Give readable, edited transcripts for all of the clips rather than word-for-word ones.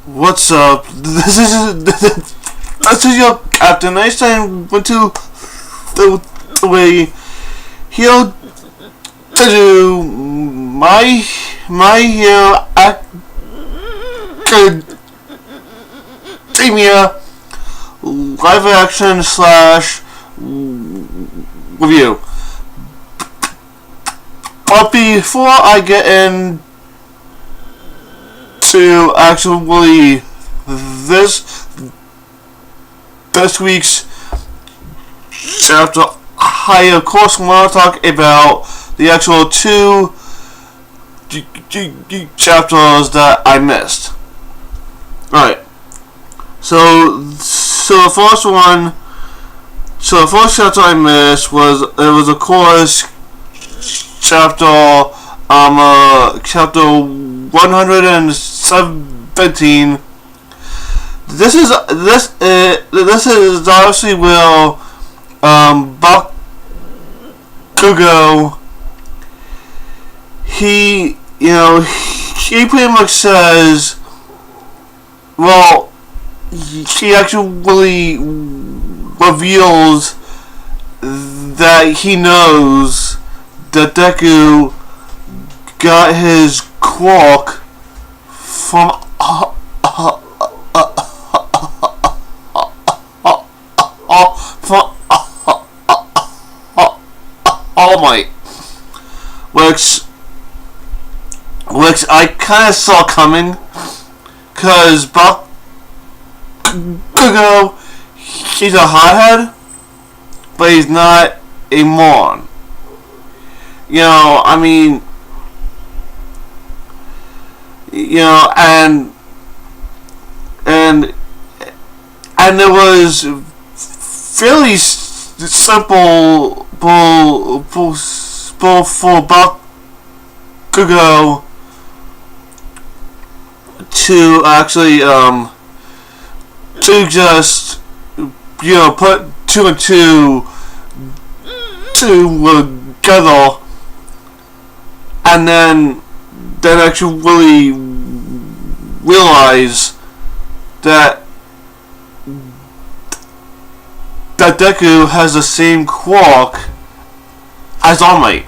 What's up? This is your captain. Einstein went to the way he'll to do my hero academia live action slash review. But before I get into actually this week's chapter, I of course want to talk about the actual two chapters that I missed. Alright. So the first one, the first chapter I missed was of course chapter 117. This is obviously where Bakugo, he pretty much says, well, he actually reveals that he knows that Deku got his quark from All Might, which I kind of saw coming, cause Bakugo, he's a hothead, but he's not a moron. I mean, and it was fairly simple for Bakugo to actually to just put two and two together, and then actually really realize that Deku has the same quark as All Might,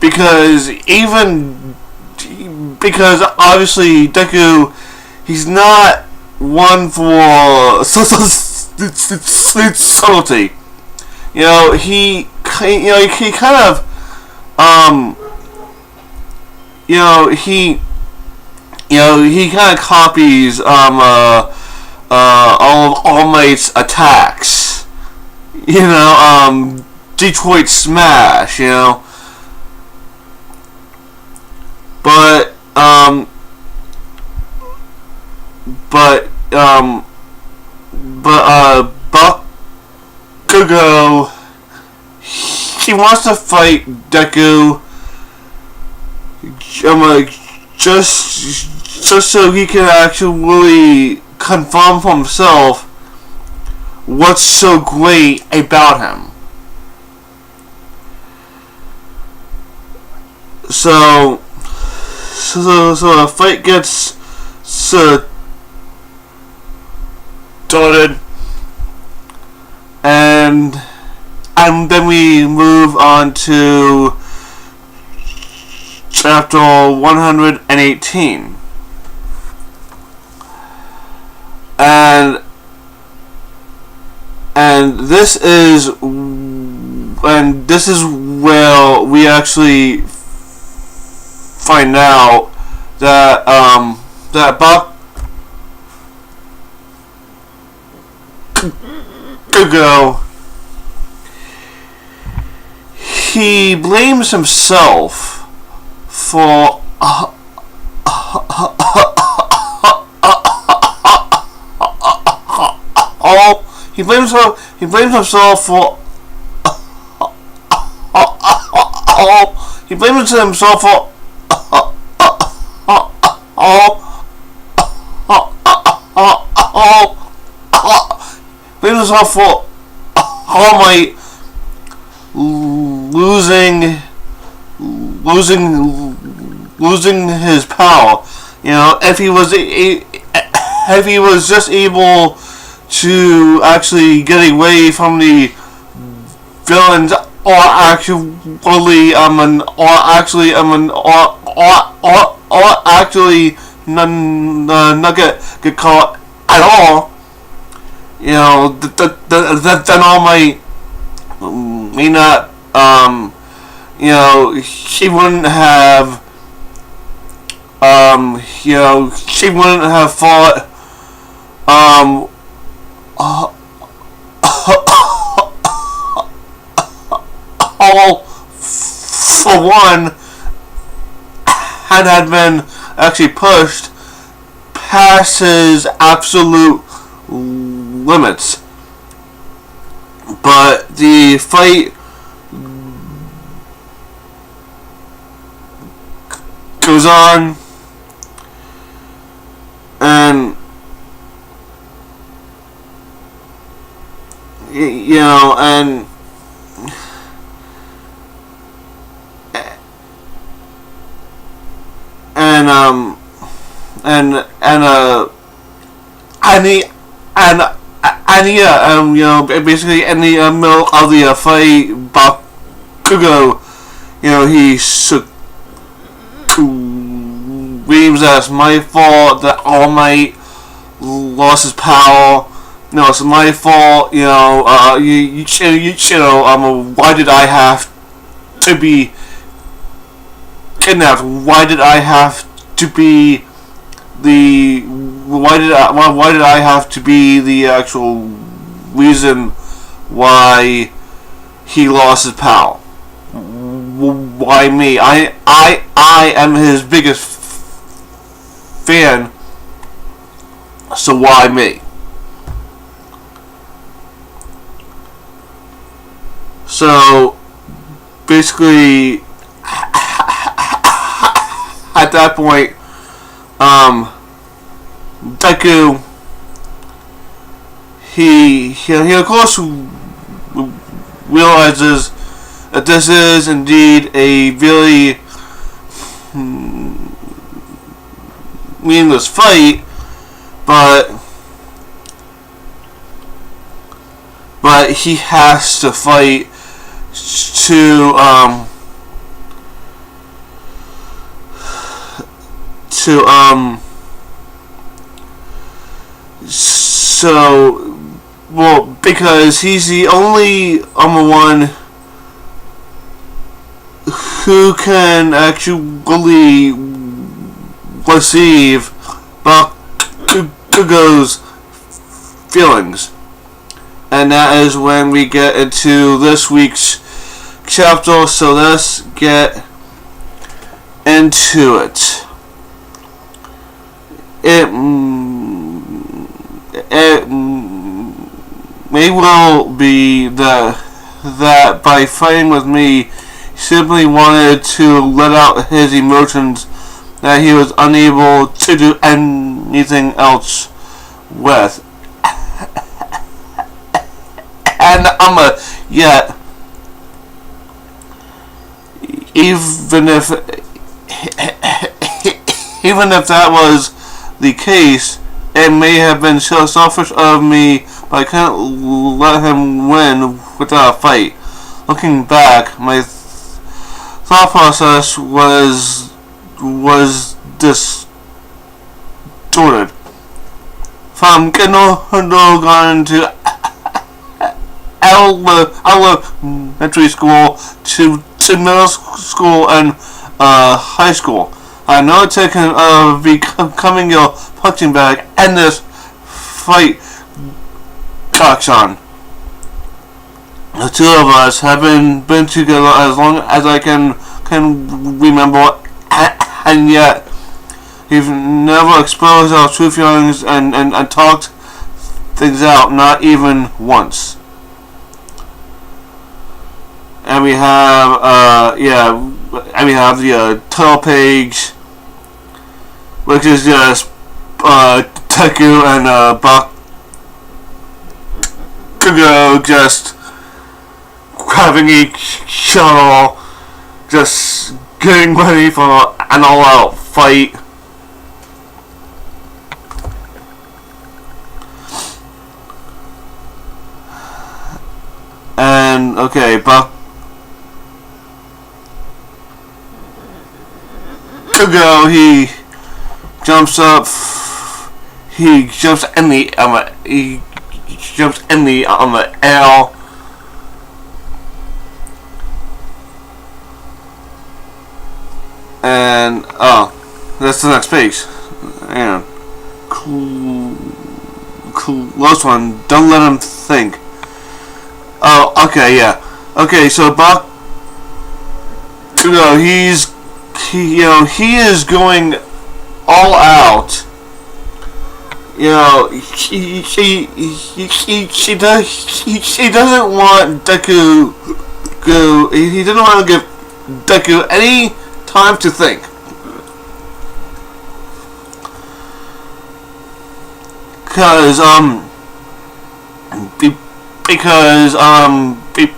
because obviously Deku, he's not one for subtlety. He kind of he kind of copies all of All Might's attacks. Detroit Smash. But Bakugo, he wants to fight Deku, just so he can actually confirm for himself what's so great about him. So the fight gets started, and then we move on to chapter 118, and this is where we actually find out that Bakugo, he blames himself for he blames himself for All Might losing his power. You know, if he was just able to actually get away from the villains, or actually not get caught at all, you know, then all might may not, you know, she wouldn't have, you know, she wouldn't have fought, all for one, had been actually pushed past his absolute limits. But the fight goes on, and you know, and you know, basically in the middle of the fight, Bakugo, you know, he screams that it's my fault that All Might lost his power. No, it's my fault. You know, you know, why did I have to be kidnapped? Why did I have to be the? Why did I have to be the actual reason why he lost his power? Why me? I am his biggest fan. So why me? So basically, at that point, Deku, he of course realizes that this is indeed a really meaningless fight, but he has to fight to so, well, because he's the only one who can actually receive Bakugo's feelings. And that is when we get into this week's chapter, so let's get into it. It may well be that by fighting with me, he simply wanted to let out his emotions that he was unable to do anything else with. And yet, even if that was the case, it may have been so selfish of me, but I couldn't let him win without a fight. Looking back, my thought process was distorted. From kindergarten to elementary school to middle school and high school, I know it's taken becoming your punching bag, and this fight cocks on. The two of us have been together as long as I can remember, and yet we've never exposed our true feelings and talked things out, not even once. And we have the title page, which is just Deku and Bakugo just grabbing each other, just getting ready for an all-out fight. And okay, Bakugo, he jumps up. He jumps in the air. And that's the next page. And close one. Don't let him think. Oh, okay, yeah. Okay, so Bakugo, he is going all out. He doesn't want Deku. He doesn't want to give Deku any time to think.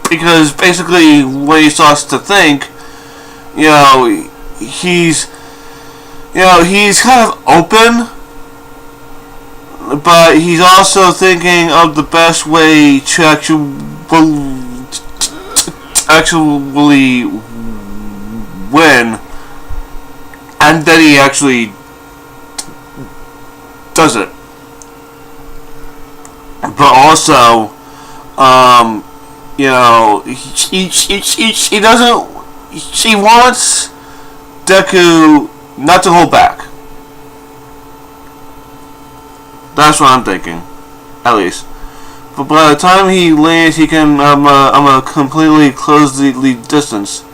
Because basically when he starts to think, he's kind of open, but he's also thinking of the best way to actually win, and then he actually does it. But also, he doesn't. She wants Deku not to hold back. That's what I'm thinking, at least. But by the time he lands, he can completely close the distance.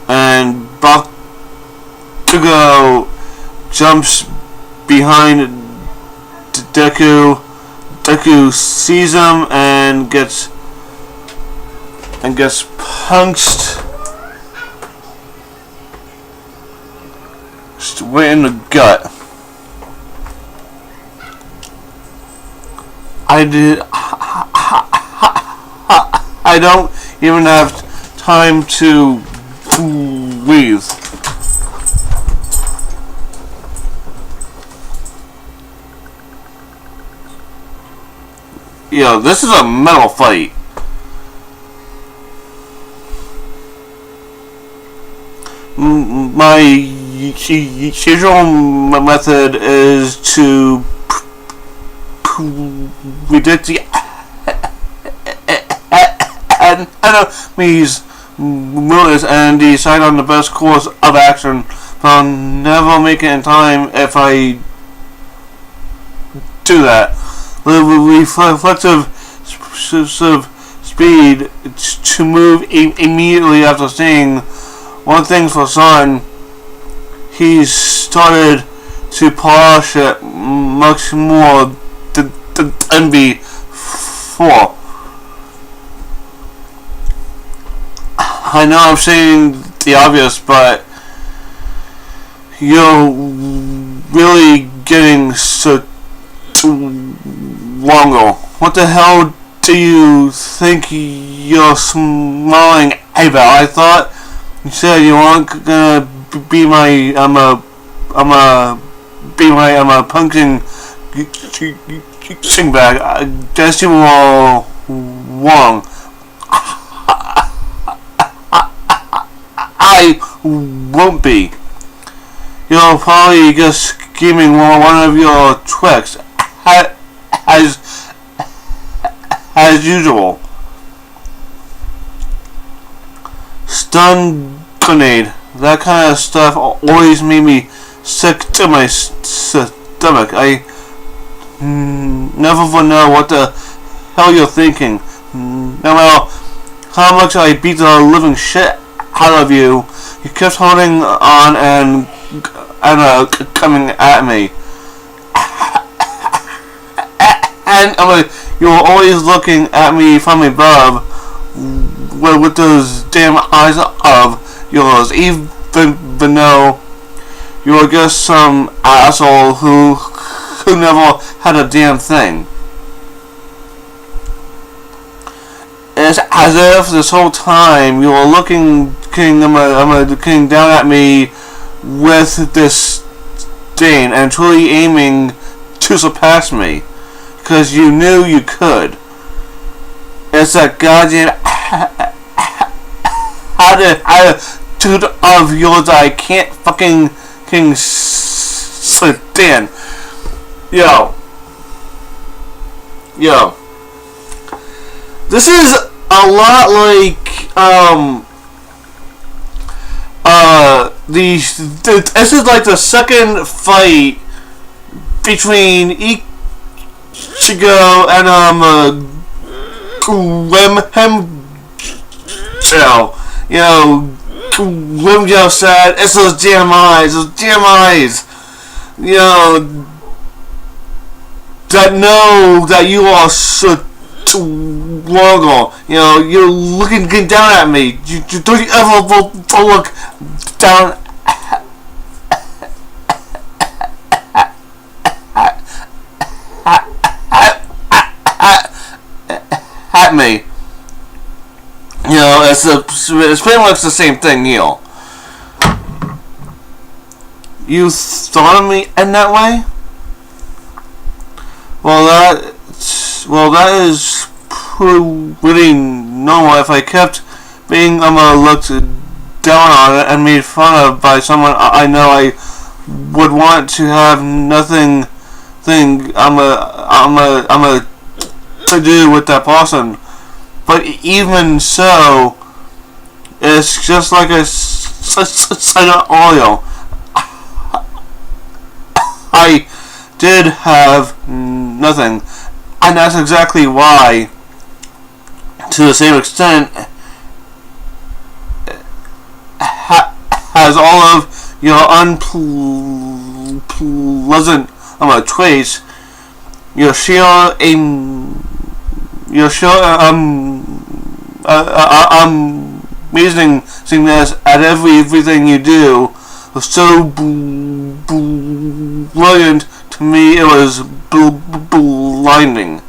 And Bakugo jumps behind Deku. Deku sees him and gets punched right in the gut. I don't even have time to breathe. This is a mental fight. My usual method is to predict the enemy's movements and decide on the best course of action, but I'll never make it in time if I do that. Reflective speed to move immediately after seeing one thing for Sun. He started to polish it much more than before. I know I'm saying the obvious, but you're really getting so longer. What the hell do you think you're smiling about? I thought you said you weren't gonna be my punching bag. I guess you were wrong. I won't be. You're probably just scheming one of your tricks, as usual. Stun grenade. That kind of stuff always made me sick to my stomach. I never will know what the hell you're thinking. No matter how much I beat the living shit out of you, you kept holding on and coming at me. And you were always looking at me from above with those damn eyes of yours, even though you were just some asshole who never had a damn thing. It's as if this whole time you were looking down at me with disdain and truly aiming to surpass me. because you knew you could. It's that goddamn attitude of yours that I can't fucking stand. Yo. This is a lot like this is like the second fight between Ichigo and Grimjo. You know, Grimjo said, "It's those damn eyes, you know, that know that you are so struggle. You know, you're looking down at me. Don't you ever look down at me." You know, it's pretty much the same thing, you know. You thought of me in that way? Well, that is pretty normal. If I kept being looked down on it and made fun of by someone I know, I would want to have nothing to do with that person. But even so, it's just like I said earlier. I did have nothing, and that's exactly why, to the same extent, has all of your unpleasant traits. You're sure amazingness at everything you do was so brilliant. To me, it was blinding.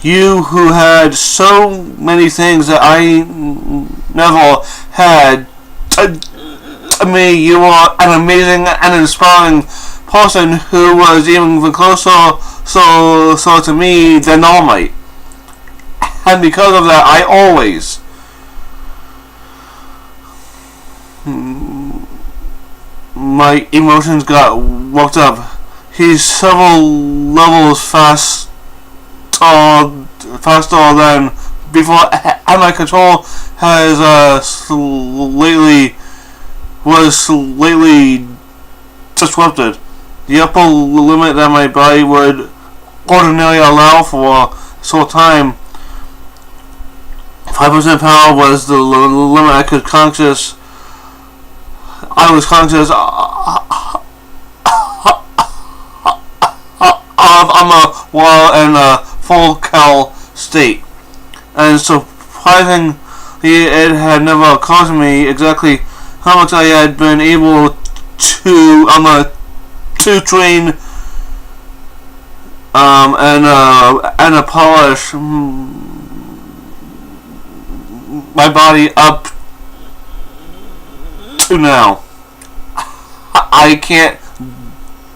You who had so many things that I never had. To me, you are an amazing and inspiring person who was even closer to me than All Might. And because of that, I always my emotions got worked up. He's several levels faster than before, and my control was slightly disrupted. The upper limit that my body would ordinarily allow for short time, 5% power, was the limit I was conscious while in a full Cal state. And surprisingly, it had never occurred to me exactly how much I had been able to train and polish my body up to now. I can't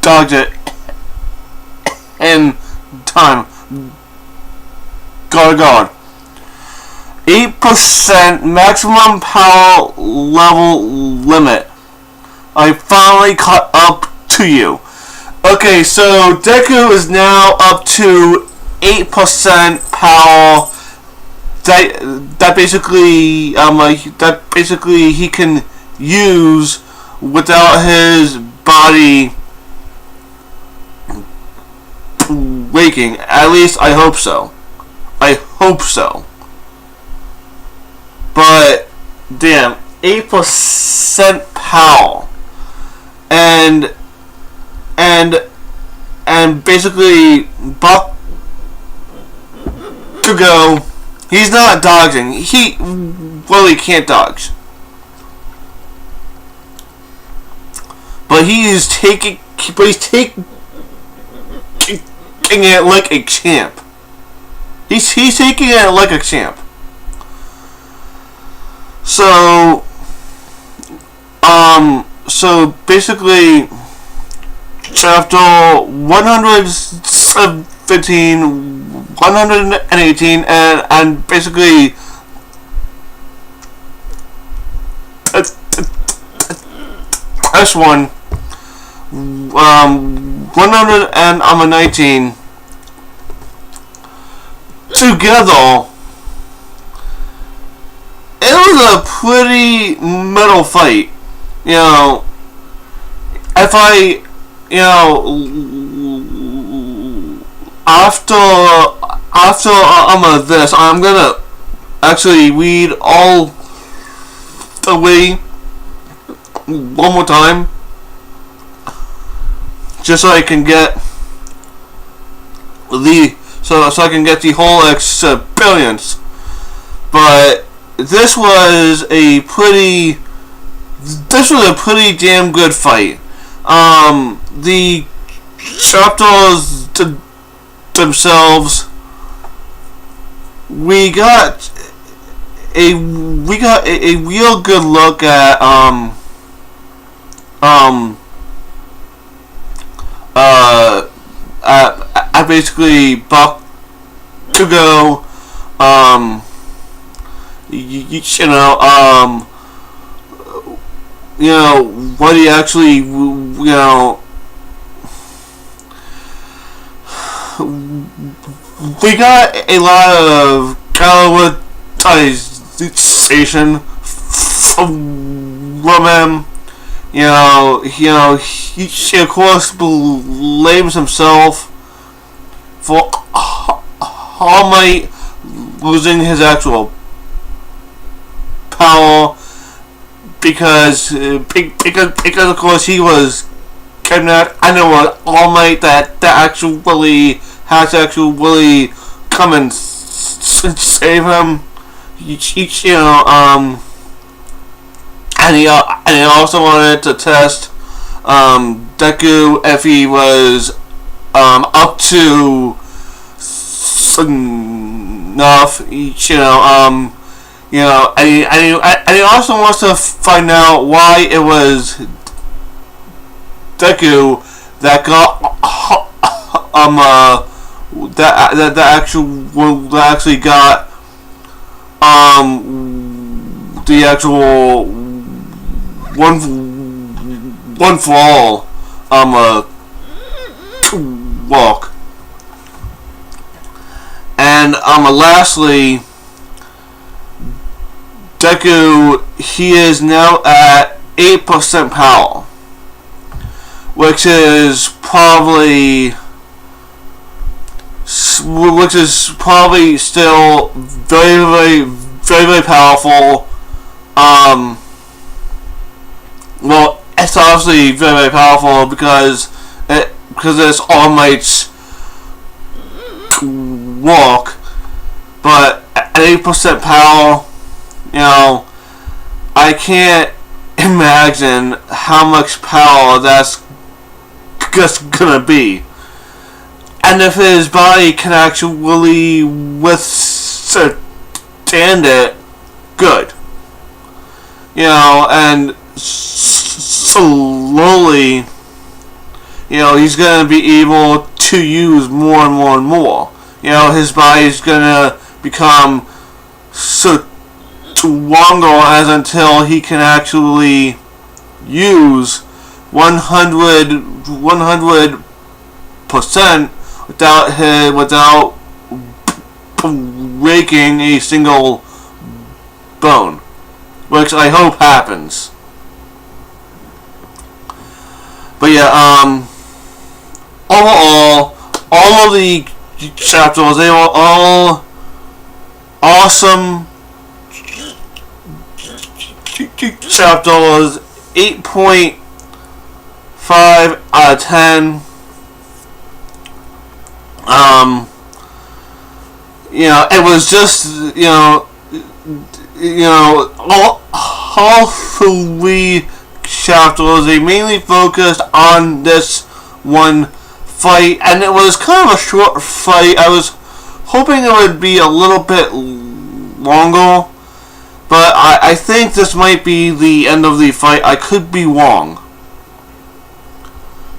dodge it in time. God. 8% maximum power level limit. I finally caught up to you. Okay, so Deku is now up to 8% power. That basically he can use without his body breaking. At least I hope so. But damn, 8% power, and basically Bakugo, he's not dodging. He really can't dodge. But he's taking it like a champ. He's taking it like a champ. So basically, chapter 117, 118, and basically this one, 119 together. It was a pretty metal fight. You know, if I, you know, after this, I'm gonna actually read all the way one more time, just so I can get the I can get the whole experience. But this was a pretty damn good fight. The chapters themselves, we got a real good look at at basically Bakugo, what he actually, we got a lot of galvatization from him. He of course blames himself for All Might losing his actual power because of course he was kidnapped. I know All Might that actually has to actually come and save him. And he also wanted to test Deku if he was up to enough. And he also wants to find out why it was Deku that got that actually got the actual one for all walk. And lastly, Deku, he is now at 8% power, which is probably still very powerful. Well, it's obviously very powerful because it's All Might's walk, but at 8% power, I can't imagine how much power that's just gonna be. And if his body can actually withstand it, good. And slowly, he's gonna be able to use more and more and more. His body's gonna become stronger as until he can actually use 100% without breaking a single bone, which I hope happens. But yeah, overall, all of the chapters, they were all awesome chapters. 8.5 out of 10. It was just, all 3 chapters, they mainly focused on this one fight, and it was kind of a short fight. I was hoping it would be a little bit longer, but I think this might be the end of the fight. I could be wrong.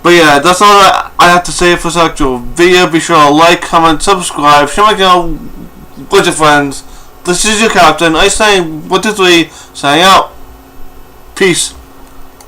But yeah, that's all I have to say for this actual video. Be sure to like, comment, subscribe, share my channel with your friends. This is your captain. I say 1, 2, 3, signing out. Peace.